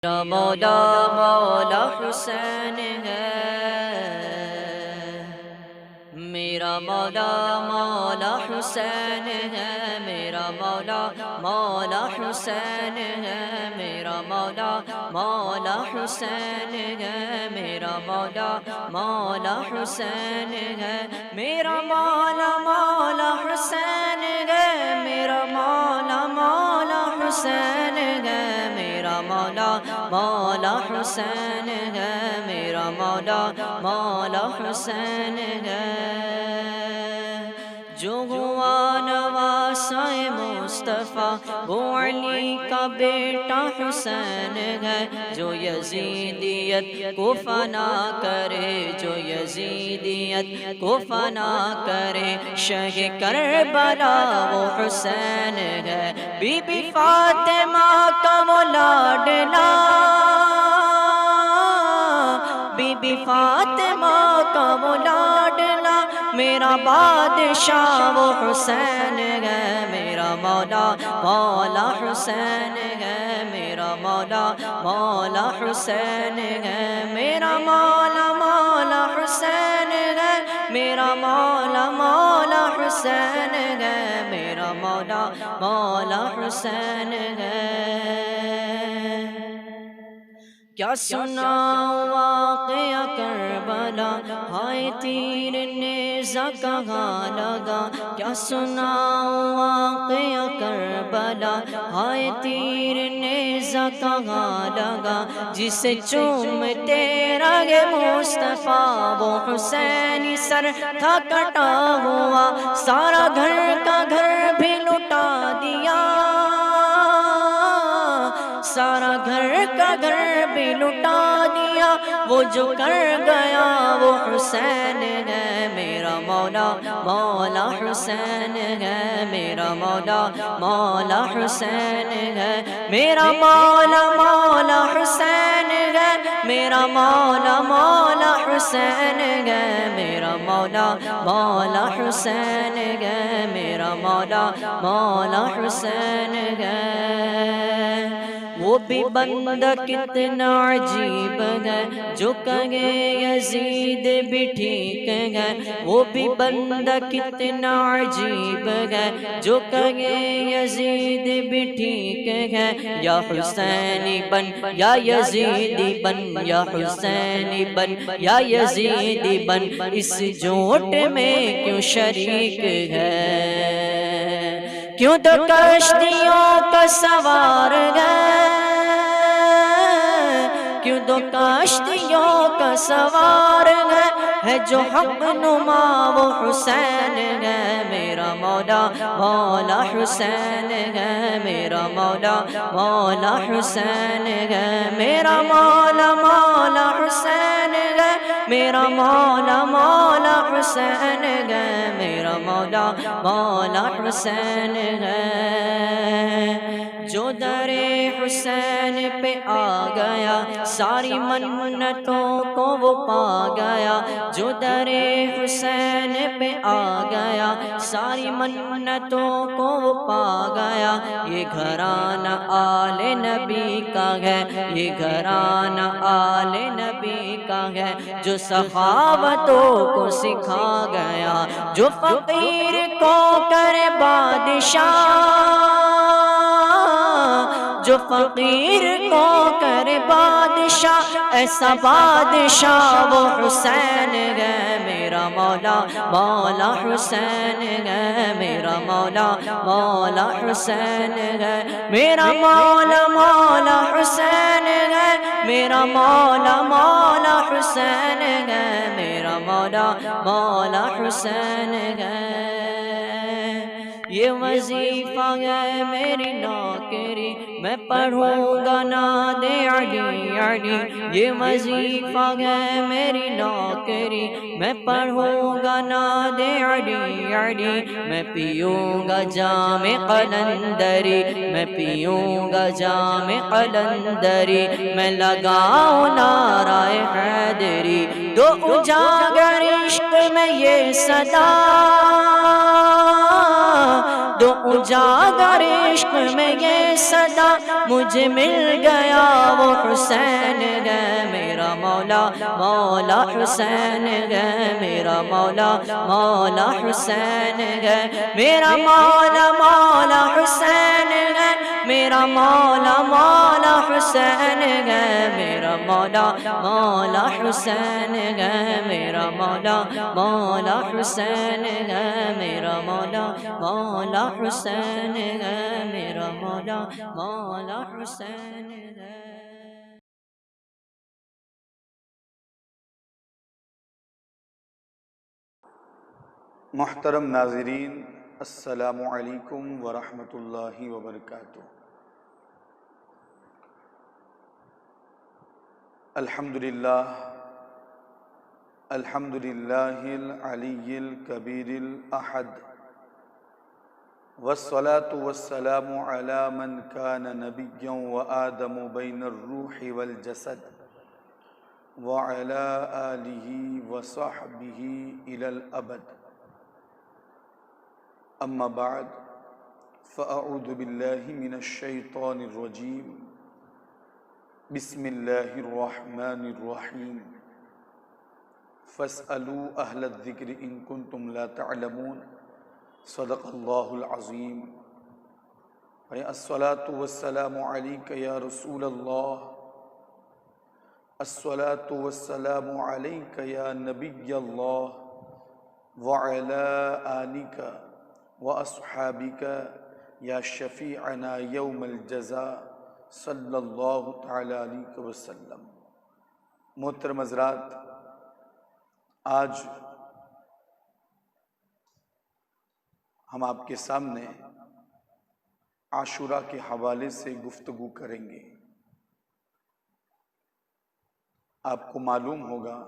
میرا مولا مولا حسین ہے، میرا مولا مولا حسین ہے، میرا مولا مولا حسین ہے، میرا مولا مولا حسین ہے، میرا مولا مولا حسین ہے، میرا مولا مولا حسین ہے، میرا مولا مولا حسین ہے، میرا مولا مولا حسین ہے، میرا مولا مولا حسین ہے۔ جو ہوا نواسۂ مصطفیٰ وہ علی کا بیٹا حسین ہے، جو یزیدیت کو فنا کرے، جو یزیدیت کو فنا کرے، شہ کربلا وہ حسین ہے، بی بی فاطمہ کا وہ لاڈلا، بی بی فاطمہ کا وہ لاڈلا، میرا بادشاہ وہ حسین ہے، میرا مولا مولا حسین ہے، میرا مولا مولا حسین ہے، میرا مولا مولا حسین ہے، میرا مولا مولا حسین ہے، میرا مولا مولا حسین ہے۔ کیا سناؤں واقعہ کربلا، ہائے تیر نیزہ کہاں لگا، کیا سناؤں واقعہ کربلا، ہائے تیر نیزہ کہاں لگا، جسے چومتے رگ مصطفیٰ وہ حسینی سر تھا کٹا ہوا، سارا گھر کا گھر بھی لٹا دیا، سارا گھر کا گھر بھی لٹا دیا، وہ جو کر گیا وہ حسین ہے، میرا مولا مولا حسین ہے، میرا مولا مولا حسین ہے، میرا مولا مولا حسین ہے، میرا مولا مولا حسین ہے، میرا مولا مولا حسین ہے، میرا مولا مولا حسین ہے۔ وہ بھی بندہ کتنا عجیب ہے، جو کہے یزید بھی ٹھیک ہے، وہ بھی بندہ کتنا عجیب ہے، جو کہے یزید بھی ٹھیک ہے، یا حسینی بن یا یزیدی بن، یا حسینی بن یا یزیدی بن، اس جوٹ میں کیوں شریک ہے، کیوں تو کشتیوں کا سوار ہے، کیوں تو کشتیوں کا سوار ہے جو حق نما وہ حسین ہے، میرا مولا مولا حسین ہے، میرا مولا مولا حسین ہے، میرا مولا مولا حسین ہے، میرا مولا مولا حسین ہے، میرا مولا مولا حسین ہے۔ جو در حسین پہ آ گیا ساری منتوں کو وہ پا گیا، جو در حسین پہ آ گیا ساری منتوں کو وہ پا گیا، یہ گھرانہ آل نبی کا ہے، یہ گھرانہ آل نبی کا ہے، جو سخاوتوں کو سکھا گیا، جو فقیر کو کرے بادشاہ، جو فقیر کو کرے بادشاہ، ایسا بادشاہ وہ حسین ہے، میرا مولا مولا حسین ہے، میرا مولا مولا حسین ہے، میرا مولا مولا حسین ہے، میرا مولا مولا حسین ہے، میرا مولا مولا حسین ہے۔ یہ وظیفہ ہے میری نوکری، میں پڑھوں گا نعت علی علی، یہ وظیفہ ہے میری نوکری، میں پڑھوں گا نعت علی علی، میں پیوں گا جام قلندری، میں پیوں گا جام قلندری، میں لگاؤں نعرہ حیدری، دو اجاگر عشق میں یہ صدا، دو اجاگر عشق میں یہ صدا مجھے مل گیا وہ حسین ہے میرا مولا مولا حسین ہے میرا مولا مولا حسین ہے میرا مولا مولا حسین ہے میرا مولا مولا حسین ہے میرا مولا مولا حسین ہے میرا مولا مولا حسین ہے میرا مولا مولا حسین ہے میرا مولا مولا حسین ہے۔ محترم ناظرین، السلام علیکم ورحمۃ اللہ وبرکاتہ۔ الحمدللہ العلی الکبیر الاحد، والصلاة والسلام علی من کان نبیا وآدم بین الروح والجسد، وعلی آلہ وصحبہ الی الابد۔ اما بعد فاعوذ باللہ من الشیطان الرجیم، بسم اللہ الرحمن الرحیم، فاسألوا اہل الذکر ان کنتم لا تعلمون، صدق اللہ العظیم۔ الصلاة والسلام علیک یا رسول اللہ، الصلاة والسلام علیک یا نبی اللہ، وعلی آلک وَأَصْحَابِكَ یا شفیعنا یوم الجزاء، صلی اللہ تعالی علیہ وسلم۔ محترم حضرات، آج ہم آپ کے سامنے عاشوراء کے حوالے سے گفتگو کریں گے۔ آپ کو معلوم ہوگا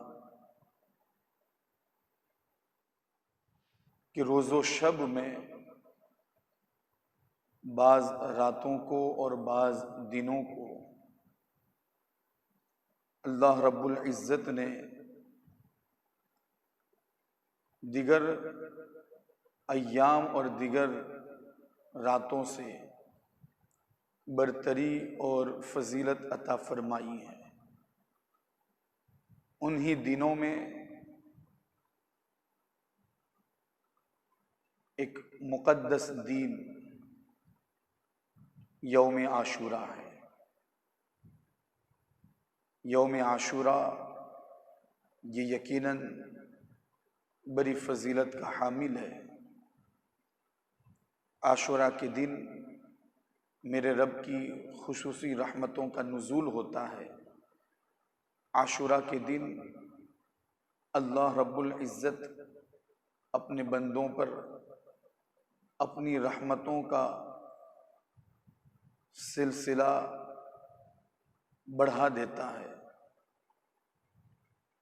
کہ روز و شب میں بعض راتوں کو اور بعض دنوں کو اللہ رب العزت نے دیگر ایام اور دیگر راتوں سے برتری اور فضیلت عطا فرمائی ہے۔ انہی دنوں میں ایک مقدس دین یوم عاشوراء ہے۔ یوم عاشوراء یہ یقیناً بڑی فضیلت کا حامل ہے۔ عاشوراء کے دن میرے رب کی خصوصی رحمتوں کا نزول ہوتا ہے۔ عاشوراء کے دن اللہ رب العزت اپنے بندوں پر اپنی رحمتوں کا سلسلہ بڑھا دیتا ہے۔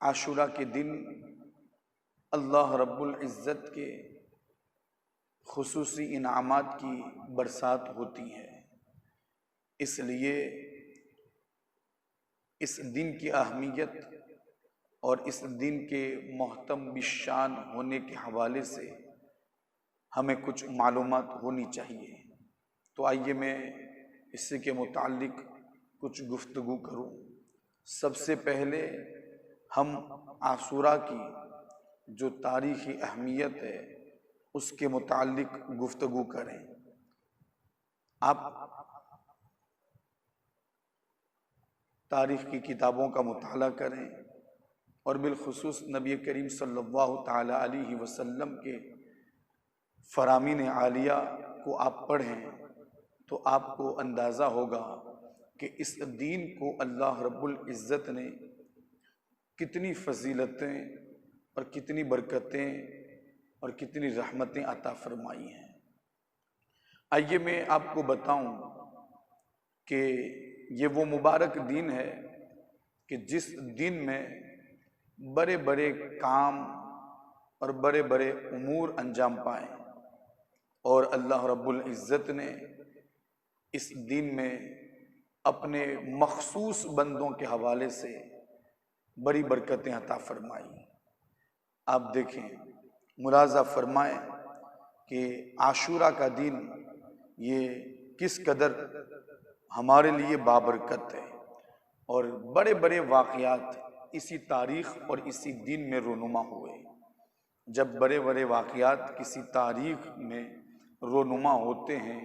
عاشوراء کے دن اللہ رب العزت کے خصوصی انعامات کی برسات ہوتی ہے۔ اس لیے اس دن کی اہمیت اور اس دن کے محتم بالشان ہونے کے حوالے سے ہمیں کچھ معلومات ہونی چاہیے۔ تو آئیے میں اسی کے متعلق کچھ گفتگو کروں۔ سب سے پہلے ہم عاشوراء کی جو تاریخی اہمیت ہے اس کے متعلق گفتگو کریں۔ آپ تاریخ کی کتابوں کا مطالعہ کریں اور بالخصوص نبی کریم صلی اللہ تعالی علیہ وسلم کے فرامین عالیہ کو آپ پڑھیں تو آپ کو اندازہ ہوگا کہ اس دین کو اللہ رب العزت نے کتنی فضیلتیں اور کتنی برکتیں اور کتنی رحمتیں عطا فرمائی ہیں۔ آئیے میں آپ کو بتاؤں کہ یہ وہ مبارک دن ہے کہ جس دن میں بڑے بڑے کام اور بڑے بڑے امور انجام پائیں، اور اللہ رب العزت نے اس دن میں اپنے مخصوص بندوں کے حوالے سے بڑی برکتیں عطا فرمائی۔ آپ دیکھیں، ملاحظہ فرمائیں کہ عاشوراء کا دن یہ کس قدر ہمارے لیے بابرکت ہے، اور بڑے بڑے واقعات اسی تاریخ اور اسی دن میں رونما ہوئے۔ جب بڑے بڑے واقعات کسی تاریخ میں رونما ہوتے ہیں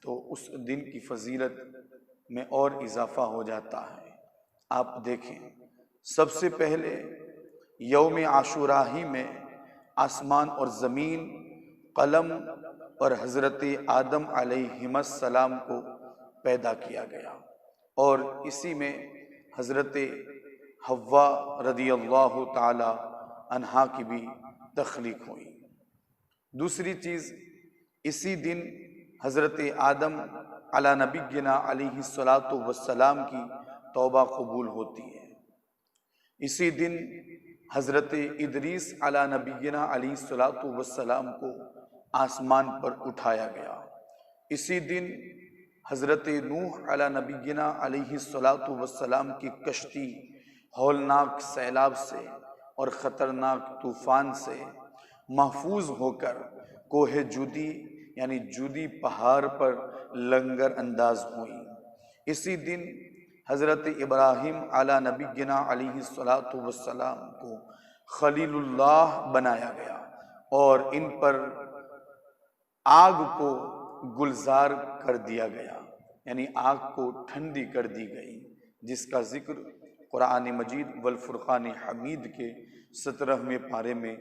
تو اس دن کی فضیلت میں اور اضافہ ہو جاتا ہے۔ آپ دیکھیں، سب سے پہلے یوم عاشوراء ہی میں آسمان اور زمین، قلم اور حضرت آدم علیہ السلام کو پیدا کیا گیا، اور اسی میں حضرت حوا رضی اللہ تعالی عنہا کی بھی تخلیق ہوئی۔ دوسری چیز، اسی دن حضرت آدم علی نبینا علیہ السلام کی توبہ قبول ہوتی ہے۔ اسی دن حضرت ادریس علی نبینا علیہ السلام کو آسمان پر اٹھایا گیا۔ اسی دن حضرت نوح علی نبینا علیہ السلام کی کشتی ہولناک سیلاب سے اور خطرناک طوفان سے محفوظ ہو کر کوہ جودی یعنی جودی پہاڑ پر لنگر انداز ہوئی۔ اسی دن حضرت ابراہیم علی نبینا علیہ السلام کو خلیل اللہ بنایا گیا، اور ان پر آگ کو گلزار کر دیا گیا، یعنی آگ کو ٹھنڈی کر دی گئی، جس کا ذکر قرآن مجید والفرقان حمید کے 17ویں پارے میں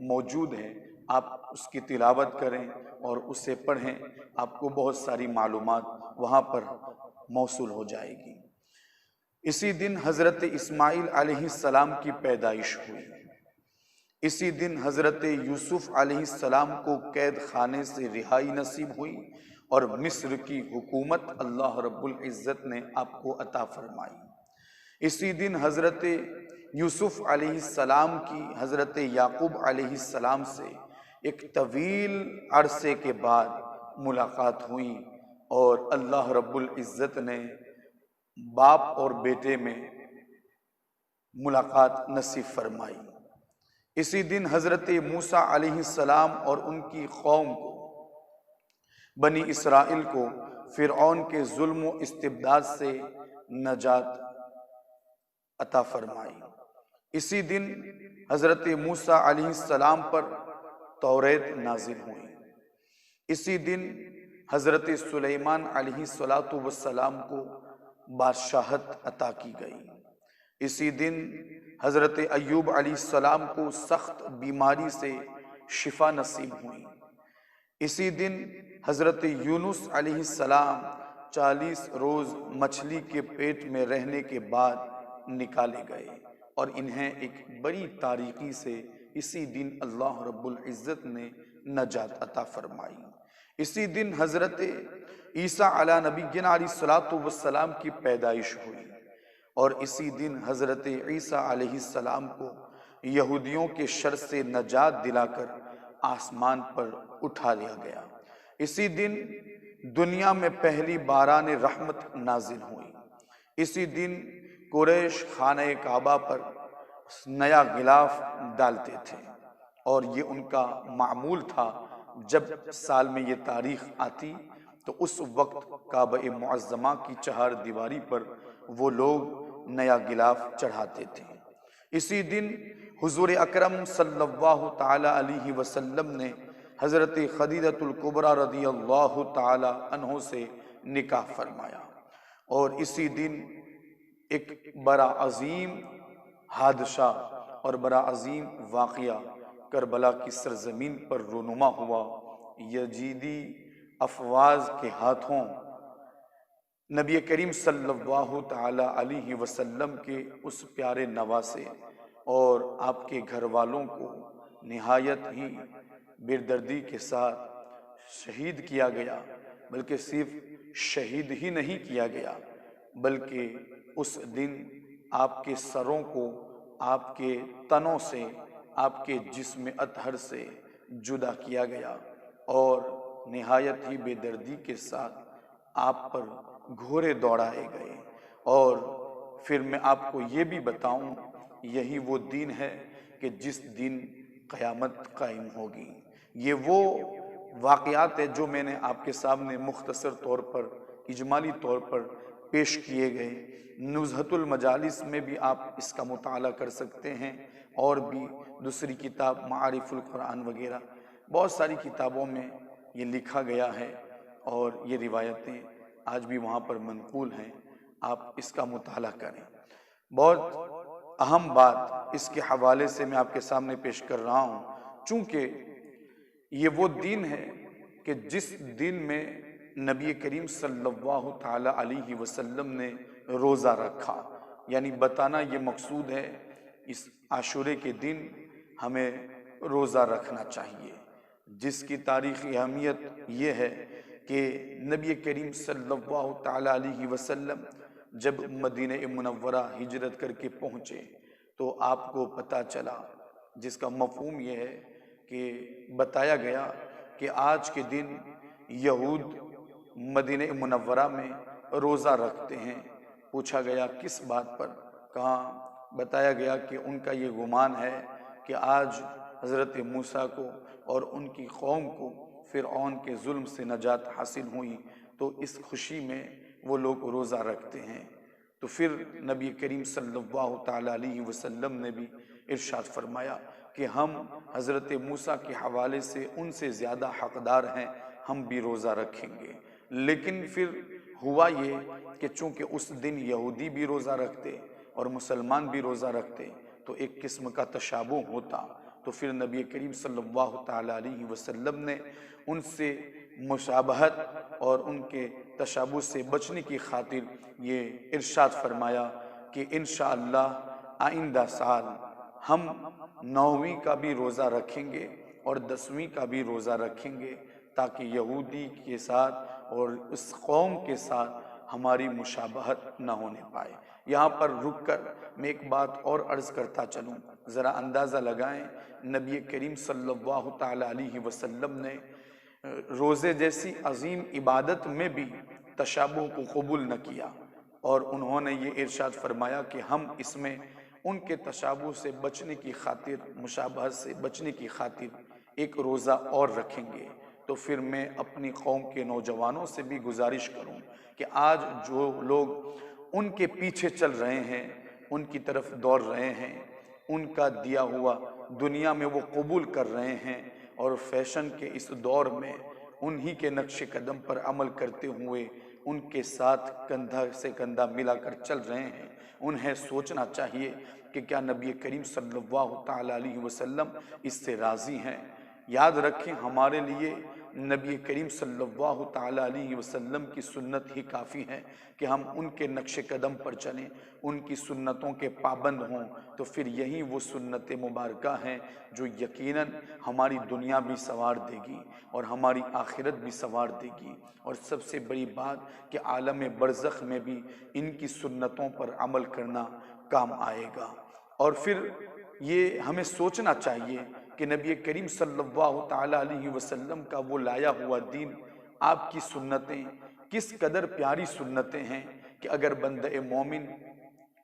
موجود ہے۔ آپ اس کی تلاوت کریں اور اسے پڑھیں، آپ کو بہت ساری معلومات وہاں پر موصول ہو جائے گی۔ اسی دن حضرت اسماعیل علیہ السلام کی پیدائش ہوئی۔ اسی دن حضرت یوسف علیہ السلام کو قید خانے سے رہائی نصیب ہوئی، اور مصر کی حکومت اللہ رب العزت نے آپ کو عطا فرمائی۔ اسی دن حضرت یوسف علیہ السلام کی حضرت یعقوب علیہ السلام سے ایک طویل عرصے کے بعد ملاقات ہوئی، اور اللہ رب العزت نے باپ اور بیٹے میں ملاقات نصیب فرمائی۔ اسی دن حضرت موسیٰ علیہ السلام اور ان کی قوم کو، بنی اسرائیل کو، فرعون کے ظلم و استبداد سے نجات عطا فرمائی۔ اسی دن حضرت موسیٰ علیہ السلام پر توریت نازل ہوئی۔ اسی دن حضرت سلیمان علیہ السلام کو بادشاہت عطا کی گئی۔ اسی دن حضرت ایوب علیہ السلام کو سخت بیماری سے شفا نصیب ہوئی۔ اسی دن حضرت یونس علیہ السلام 40 روز مچھلی کے پیٹ میں رہنے کے بعد نکالے گئے، اور انہیں ایک بڑی تاریکی سے اسی دن اللہ رب العزت نے نجات عطا فرمائی۔ اسی دن حضرت عیسیٰ علی نبینا علیہ السلام کی پیدائش ہوئی، اور اسی دن حضرت عیسیٰ علیہ السلام کو یہودیوں کے شر سے نجات دلا کر آسمان پر اٹھا لیا گیا۔ اسی دن دنیا میں پہلی باران رحمت نازل ہوئی۔ اسی دن قریش خانہ کعبہ پر نیا غلاف ڈالتے تھے، اور یہ ان کا معمول تھا۔ جب سال میں یہ تاریخ آتی تو اس وقت کعبہ معظمہ کی 4 دیواری پر وہ لوگ نیا غلاف چڑھاتے تھے۔ اسی دن حضور اکرم صلی اللہ تعالی علیہ وسلم نے حضرت خدیجہ الکبریٰ رضی اللہ تعالی عنہ سے نکاح فرمایا، اور اسی دن ایک بڑا عظیم حادثہ اور بڑا عظیم واقعہ کربلا کی سرزمین پر رونما ہوا۔ یزیدی افواج کے ہاتھوں نبی کریم صلی اللہ تعالی علیہ وسلم کے اس پیارے نواسے اور آپ کے گھر والوں کو نہایت ہی بردردی کے ساتھ شہید کیا گیا، بلکہ صرف شہید ہی نہیں کیا گیا، بلکہ اس دن آپ کے سروں کو آپ کے تنوں سے، آپ کے جسم اطہر سے جدا کیا گیا، اور نہایت ہی بے دردی کے ساتھ آپ پر گھوڑے دوڑائے گئے۔ اور پھر میں آپ کو یہ بھی بتاؤں، یہی وہ دن ہے کہ جس دن قیامت قائم ہوگی۔ یہ وہ واقعات ہیں جو میں نے آپ کے سامنے مختصر طور پر اجمالی طور پر پیش کیے گئے۔ نزہۃ المجالس میں بھی آپ اس کا مطالعہ کر سکتے ہیں، اور بھی دوسری کتاب معارف القرآن وغیرہ بہت ساری کتابوں میں یہ لکھا گیا ہے، اور یہ روایتیں آج بھی وہاں پر منقول ہیں، آپ اس کا مطالعہ کریں۔ بہت اہم بات اس کے حوالے سے میں آپ کے سامنے پیش کر رہا ہوں، چونکہ یہ وہ دین ہے کہ جس دن میں نبی کریم صلی اللہ تعالی علیہ وسلم نے روزہ رکھا، یعنی بتانا یہ مقصود ہے اس عاشورے کے دن ہمیں روزہ رکھنا چاہیے، جس کی تاریخی اہمیت یہ ہے کہ نبی کریم صلی اللہ تعالی علیہ وسلم جب مدینہ منورہ ہجرت کر کے پہنچے تو آپ کو پتہ چلا، جس کا مفہوم یہ ہے کہ بتایا گیا کہ آج کے دن یہود مدینہ منورہ میں روزہ رکھتے ہیں۔ پوچھا گیا کس بات پر؟ کہا، بتایا گیا کہ ان کا یہ گمان ہے کہ آج حضرت موسیٰ کو اور ان کی قوم کو فرعون کے ظلم سے نجات حاصل ہوئی، تو اس خوشی میں وہ لوگ روزہ رکھتے ہیں۔ تو پھر نبی کریم صلی اللہ تعالیٰ علیہ وسلم نے بھی ارشاد فرمایا کہ ہم حضرت موسیٰ کے حوالے سے ان سے زیادہ حقدار ہیں، ہم بھی روزہ رکھیں گے۔ لیکن پھر ہوا یہ کہ چونکہ اس دن یہودی بھی روزہ رکھتے اور مسلمان بھی روزہ رکھتے تو ایک قسم کا تشابہ ہوتا، تو پھر نبی کریم صلی اللہ تعالیٰ علیہ وسلم نے ان سے مشابہت اور ان کے تشابہ سے بچنے کی خاطر یہ ارشاد فرمایا کہ انشاءاللہ آئندہ سال ہم 9ویں کا بھی روزہ رکھیں گے اور 10ویں کا بھی روزہ رکھیں گے، تاکہ یہودی کے ساتھ اور اس قوم کے ساتھ ہماری مشابہت نہ ہونے پائے۔ یہاں پر رک کر میں ایک بات اور عرض کرتا چلوں، ذرا اندازہ لگائیں، نبی کریم صلی اللہ تعالیٰ علیہ وسلم نے روزے جیسی عظیم عبادت میں بھی تشابہ کو قبول نہ کیا، اور انہوں نے یہ ارشاد فرمایا کہ ہم اس میں ان کے تشابہ سے بچنے کی خاطر، مشابہت سے بچنے کی خاطر ایک روزہ اور رکھیں گے۔ تو پھر میں اپنی قوم کے نوجوانوں سے بھی گزارش کروں کہ آج جو لوگ ان کے پیچھے چل رہے ہیں، ان کی طرف دوڑ رہے ہیں، ان کا دیا ہوا دنیا میں وہ قبول کر رہے ہیں، اور فیشن کے اس دور میں انہی کے نقش قدم پر عمل کرتے ہوئے ان کے ساتھ کندھا سے کندھا ملا کر چل رہے ہیں، انہیں سوچنا چاہیے کہ کیا نبی کریم صلی اللہ تعالیٰ علیہ وسلم اس سے راضی ہیں؟ یاد رکھیں، ہمارے لیے نبی کریم صلی اللہ تعالیٰ علیہ وسلم کی سنت ہی کافی ہے کہ ہم ان کے نقش قدم پر چلیں، ان کی سنتوں کے پابند ہوں، تو پھر یہی وہ سنت مبارکہ ہیں جو یقیناً ہماری دنیا بھی سنوار دے گی اور ہماری آخرت بھی سنوار دے گی، اور سب سے بڑی بات کہ عالم برزخ میں بھی ان کی سنتوں پر عمل کرنا کام آئے گا۔ اور پھر یہ ہمیں سوچنا چاہیے کہ نبی کریم صلی اللہ تعالیٰ علیہ وسلم کا وہ لایا ہوا دین، آپ کی سنتیں کس قدر پیاری سنتیں ہیں کہ اگر بندہ مومن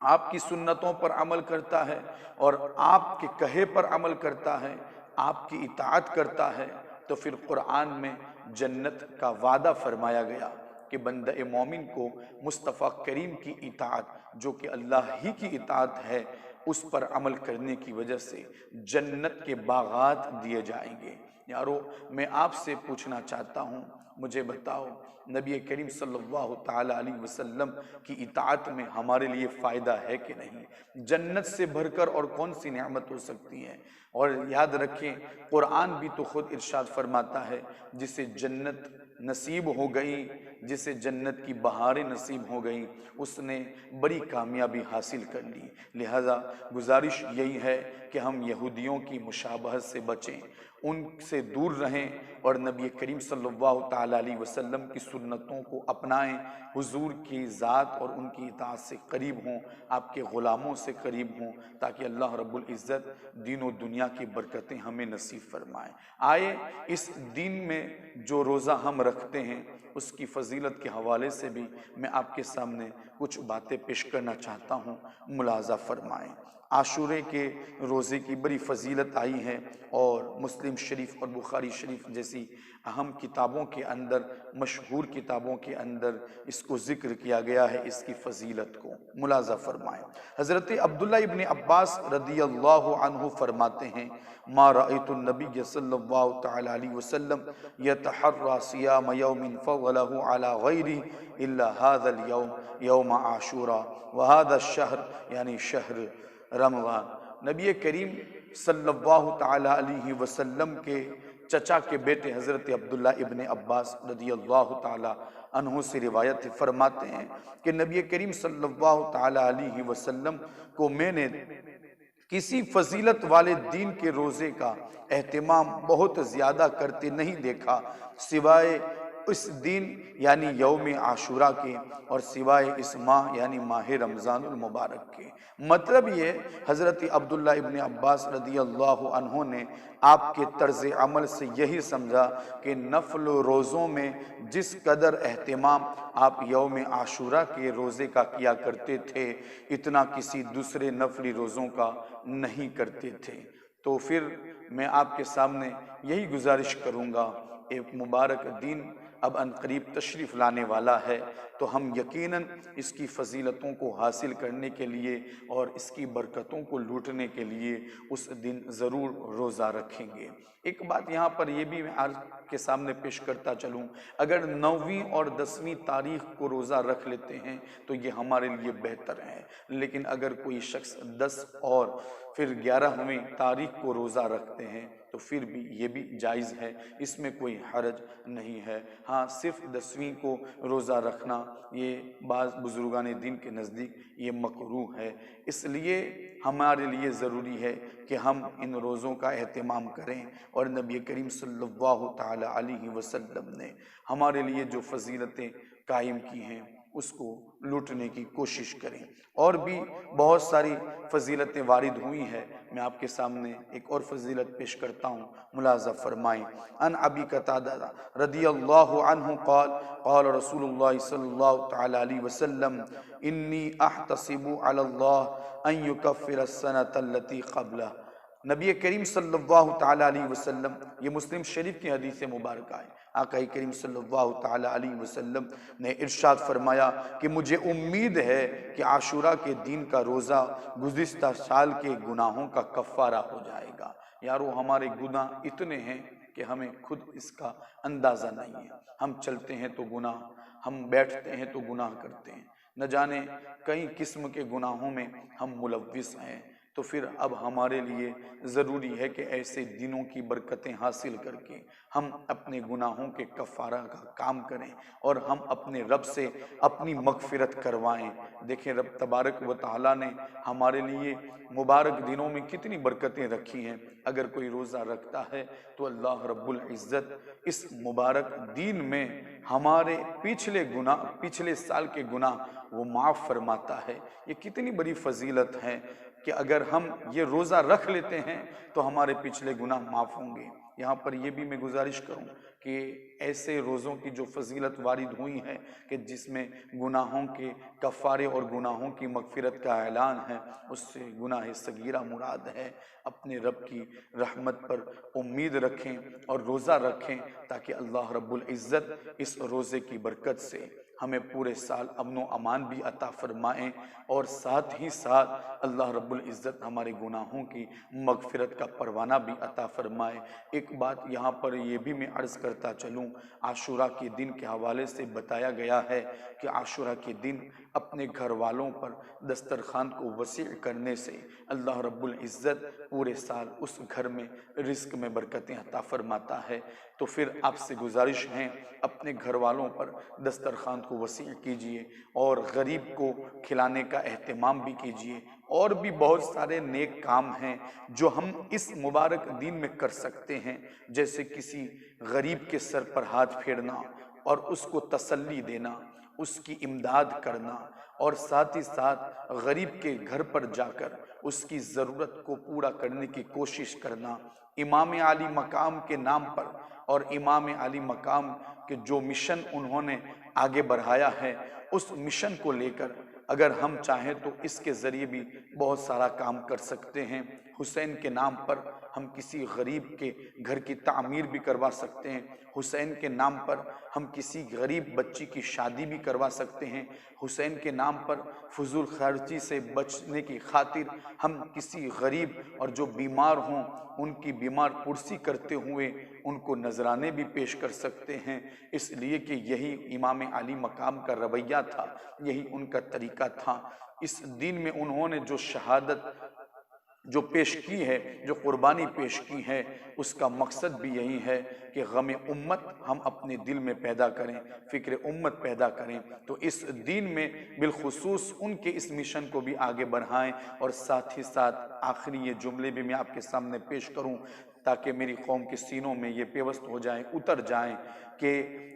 آپ کی سنتوں پر عمل کرتا ہے اور آپ کے کہے پر عمل کرتا ہے، آپ کی اطاعت کرتا ہے، تو پھر قرآن میں جنت کا وعدہ فرمایا گیا کہ بندہ مومن کو مصطفیٰ کریم کی اطاعت، جو کہ اللہ ہی کی اطاعت ہے، اس پر عمل کرنے کی وجہ سے جنت کے باغات دیے جائیں گے۔ یارو، میں آپ سے پوچھنا چاہتا ہوں، مجھے بتاؤ، نبی کریم صلی اللہ تعالیٰ علیہ وسلم کی اطاعت میں ہمارے لیے فائدہ ہے کہ نہیں؟ جنت سے بھر کر اور کون سی نعمت ہو سکتی ہے؟ اور یاد رکھیں، قرآن بھی تو خود ارشاد فرماتا ہے، جسے جنت نصیب ہو گئی، جسے جنت کی بہاریں نصیب ہو گئیں، اس نے بڑی کامیابی حاصل کر لی۔ لہذا گزارش یہی ہے کہ ہم یہودیوں کی مشابہت سے بچیں، ان سے دور رہیں، اور نبی کریم صلی اللہ تعالیٰ علیہ وسلم کی سنتوں کو اپنائیں، حضور کی ذات اور ان کی اطاعت سے قریب ہوں، آپ کے غلاموں سے قریب ہوں، تاکہ اللہ رب العزت دین و دنیا کی برکتیں ہمیں نصیب فرمائیں۔ آئے اس دین میں جو روزہ ہم رکھتے ہیں، اس کی فضیلت کے حوالے سے بھی میں آپ کے سامنے کچھ باتیں پیش کرنا چاہتا ہوں، ملاحظہ فرمائیں۔ عاشورے کے روزے کی بڑی فضیلت آئی ہے، اور مسلم شریف اور بخاری شریف جیسی اہم کتابوں کے اندر، مشہور کتابوں کے اندر اس کو ذکر کیا گیا ہے، اس کی فضیلت کو ملاحظہ فرمائیں۔ حضرت عبداللہ ابن عباس رضی اللہ عنہ فرماتے ہیں، ما رأیت النبی صلی اللہ تعالی علیہ وسلم یتحری صیام یوم فضلہ علی غیری الا هذا اليوم یوم عاشورہ وهذا الشہر یعنی شہر رمضان۔ نبی کریم صلی اللہ تعالی علیہ وسلم کے چچا کے بیٹے حضرت عبداللہ ابن عباس رضی اللہ تعالی عنہ سے روایت فرماتے ہیں کہ نبی کریم صلی اللہ تعالی علیہ وسلم کو میں نے کسی فضیلت والے دین کے روزے کا اہتمام بہت زیادہ کرتے نہیں دیکھا سوائے اس دن یعنی یوم عاشورہ کے، اور سوائے اس ماہ یعنی ماہ رمضان المبارک کے۔ مطلب یہ حضرت عبداللہ ابن عباس رضی اللہ عنہ نے آپ کے طرز عمل سے یہی سمجھا کہ نفل روزوں میں جس قدر اہتمام آپ یوم عاشورہ کے روزے کا کیا کرتے تھے، اتنا کسی دوسرے نفلی روزوں کا نہیں کرتے تھے۔ تو پھر میں آپ کے سامنے یہی گزارش کروں گا، ایک مبارک دن اب ان قریب تشریف لانے والا ہے، تو ہم یقیناً اس کی فضیلتوں کو حاصل کرنے کے لیے اور اس کی برکتوں کو لوٹنے کے لیے اس دن ضرور روزہ رکھیں گے۔ ایک بات یہاں پر یہ بھی میں آپ کے سامنے پیش کرتا چلوں، اگر 9ویں اور 10ویں تاریخ کو روزہ رکھ لیتے ہیں تو یہ ہمارے لیے بہتر ہے، لیکن اگر کوئی شخص 10 اور پھر 11ویں تاریخ کو روزہ رکھتے ہیں تو پھر بھی یہ بھی جائز ہے، اس میں کوئی حرج نہیں ہے۔ ہاں صرف 10ویں کو روزہ رکھنا یہ بعض بزرگان دین کے نزدیک یہ مکروہ ہے، اس لیے ہمارے لیے ضروری ہے کہ ہم ان روزوں کا اہتمام کریں، اور نبی کریم صلی اللہ تعالی علیہ وسلم نے ہمارے لیے جو فضیلتیں قائم کی ہیں اس کو لوٹنے کی کوشش کریں۔ اور بھی بہت ساری فضیلتیں وارد ہوئی ہیں، میں آپ کے سامنے ایک اور فضیلت پیش کرتا ہوں، ملاحظہ فرمائیں۔ ان ابی قتادہ رضی اللہ عنہ قال قال رسول اللہ صلی اللہ تعالی علیہ وسلم انی احتسب علی اللہ ان یکفر السنۃ التي قبلہ۔ نبی کریم صلی اللہ تعالی علیہ وسلم، یہ مسلم شریف کی حدیث مبارکہ ہے، آقا کریم صلی اللہ تعالی علیہ وسلم نے ارشاد فرمایا کہ مجھے امید ہے کہ عاشورہ کے دن کا روزہ گزشتہ سال کے گناہوں کا کفارہ ہو جائے گا۔ یارو ہمارے گناہ اتنے ہیں کہ ہمیں خود اس کا اندازہ نہیں ہے، ہم چلتے ہیں تو گناہ، ہم بیٹھتے ہیں تو گناہ کرتے ہیں، نہ جانے کئی قسم کے گناہوں میں ہم ملوث ہیں۔ تو پھر اب ہمارے لیے ضروری ہے کہ ایسے دنوں کی برکتیں حاصل کر کے ہم اپنے گناہوں کے کفارہ کا کام کریں، اور ہم اپنے رب سے اپنی مغفرت کروائیں۔ دیکھیں رب تبارک و تعالیٰ نے ہمارے لیے مبارک دنوں میں کتنی برکتیں رکھی ہیں۔ اگر کوئی روزہ رکھتا ہے تو اللہ رب العزت اس مبارک دین میں ہمارے پچھلے سال کے گناہ وہ معاف فرماتا ہے۔ یہ کتنی بڑی فضیلت ہے کہ اگر ہم یہ روزہ رکھ لیتے ہیں تو ہمارے پچھلے گناہ معاف ہوں گے۔ یہاں پر یہ بھی میں گزارش کروں کہ ایسے روزوں کی جو فضیلت وارد ہوئی ہے کہ جس میں گناہوں کے کفارے اور گناہوں کی مغفرت کا اعلان ہے، اس سے گناہ صغیرہ مراد ہے۔ اپنے رب کی رحمت پر امید رکھیں اور روزہ رکھیں تاکہ اللہ رب العزت اس روزے کی برکت سے ہمیں پورے سال امن و امان بھی عطا فرمائیں، اور ساتھ ہی ساتھ اللہ رب العزت ہمارے گناہوں کی مغفرت کا پروانہ بھی عطا فرمائے۔ ایک بات یہاں پر یہ بھی میں عرض کرتا چلوں، عاشورہ کے دن کے حوالے سے بتایا گیا ہے کہ عاشورہ کے دن اپنے گھر والوں پر دسترخوان کو وسیع کرنے سے اللہ رب العزت پورے سال اس گھر میں رزق میں برکتیں عطا فرماتا ہے۔ تو پھر آپ سے گزارش ہے اپنے گھر والوں پر دسترخوان کو وسیع کیجئے اور غریب کو کھلانے کا اہتمام بھی کیجئے، اور بھی بہت سارے نیک کام ہیں جو ہم اس مبارک دن میں کر سکتے ہیں، جیسے کسی غریب کے سر پر ہاتھ پھیرنا اور اس کو تسلی دینا، اس کی امداد کرنا، اور ساتھ ہی ساتھ غریب کے گھر پر جا کر اس کی ضرورت کو پورا کرنے کی کوشش کرنا، امام عالی مقام کے نام پر اور امام علی مقام کے جو مشن انہوں نے آگے بڑھایا ہے، اس مشن کو لے کر اگر ہم چاہیں تو اس کے ذریعے بھی بہت سارا کام کر سکتے ہیں۔ حسین کے نام پر ہم کسی غریب کے گھر کی تعمیر بھی کروا سکتے ہیں، حسین کے نام پر ہم کسی غریب بچی کی شادی بھی کروا سکتے ہیں، حسین کے نام پر فضول خرچی سے بچنے کی خاطر ہم کسی غریب اور جو بیمار ہوں ان کی بیمار پرسی کرتے ہوئے ان کو نذرانے بھی پیش کر سکتے ہیں، اس لیے کہ یہی امام علی مقام کا رویہ تھا، یہی ان کا طریقہ تھا۔ اس دین میں انہوں نے جو شہادت جو پیش کی ہے، جو قربانی پیش کی ہے، اس کا مقصد بھی یہی ہے کہ غم امت ہم اپنے دل میں پیدا کریں، فکر امت پیدا کریں، تو اس دین میں بالخصوص ان کے اس مشن کو بھی آگے بڑھائیں۔ اور ساتھ ہی ساتھ آخری یہ جملے بھی میں آپ کے سامنے پیش کروں تاکہ میری قوم کے سینوں میں یہ پیوست ہو جائیں، اتر جائیں، کہ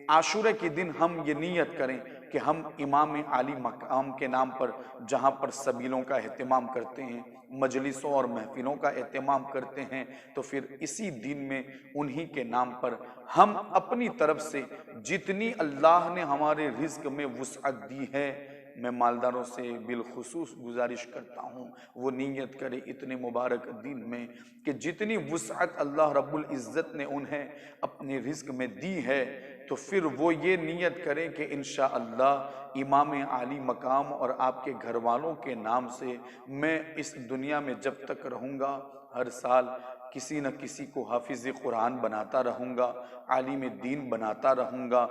عاشورہ کے دن ہم یہ نیت کریں کہ ہم امام علی مقام کے نام پر جہاں پر سبیلوں کا اہتمام کرتے ہیں، مجلسوں اور محفلوں کا اہتمام کرتے ہیں، تو پھر اسی دن میں انہی کے نام پر ہم اپنی طرف سے جتنی اللہ نے ہمارے رزق میں وسعت دی ہے، میں مالداروں سے بالخصوص گزارش کرتا ہوں وہ نیت کرے اتنے مبارک دن میں کہ جتنی وسعت اللہ رب العزت نے انہیں اپنے رزق میں دی ہے، تو پھر وہ یہ نیت کریں کہ انشاءاللہ امام علی مقام اور آپ کے گھر والوں کے نام سے میں اس دنیا میں جب تک رہوں گا ہر سال کسی نہ کسی کو حافظ قرآن بناتا رہوں گا، عالم دین بناتا رہوں گا،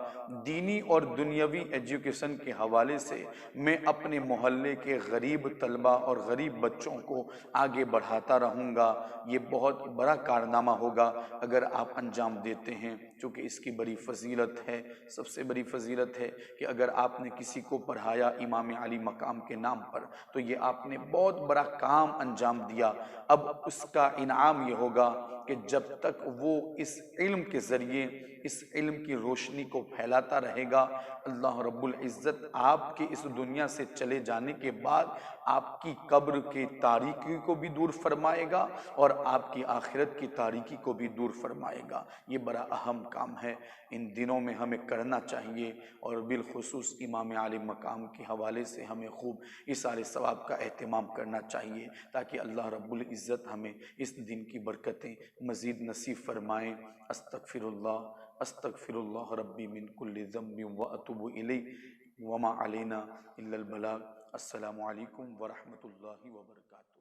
دینی اور دنیاوی ایجوکیشن کے حوالے سے میں اپنے محلے کے غریب طلبہ اور غریب بچوں کو آگے بڑھاتا رہوں گا۔ یہ بہت بڑا کارنامہ ہوگا اگر آپ انجام دیتے ہیں، چونکہ اس کی بڑی فضیلت ہے، سب سے بڑی فضیلت ہے کہ اگر آپ نے کسی کو پڑھایا امام علی مقام کے نام پر تو یہ آپ نے بہت بڑا کام انجام دیا۔ اب اس کا انعام یہ ہوگا کہ جب تک وہ اس علم کے ذریعے اس علم کی روشنی کو پھیلاتا رہے گا، اللہ رب العزت آپ کے اس دنیا سے چلے جانے کے بعد آپ کی قبر کی تاریکی کو بھی دور فرمائے گا اور آپ کی آخرت کی تاریکی کو بھی دور فرمائے گا۔ یہ بڑا اہم کام ہے، ان دنوں میں ہمیں کرنا چاہیے، اور بالخصوص امام علی مقام کے حوالے سے ہمیں خوب اِثارِ ثواب کا اہتمام کرنا چاہیے تاکہ اللہ رب العزت ہمیں اس دن کی برکتیں مزید نصیب فرمائیں۔ استغفر اللہ ربی من کل ذنب واتوب الیہ وما علینا الا البلاغ۔ السلام علیکم ورحمۃ اللہ وبرکاتہ۔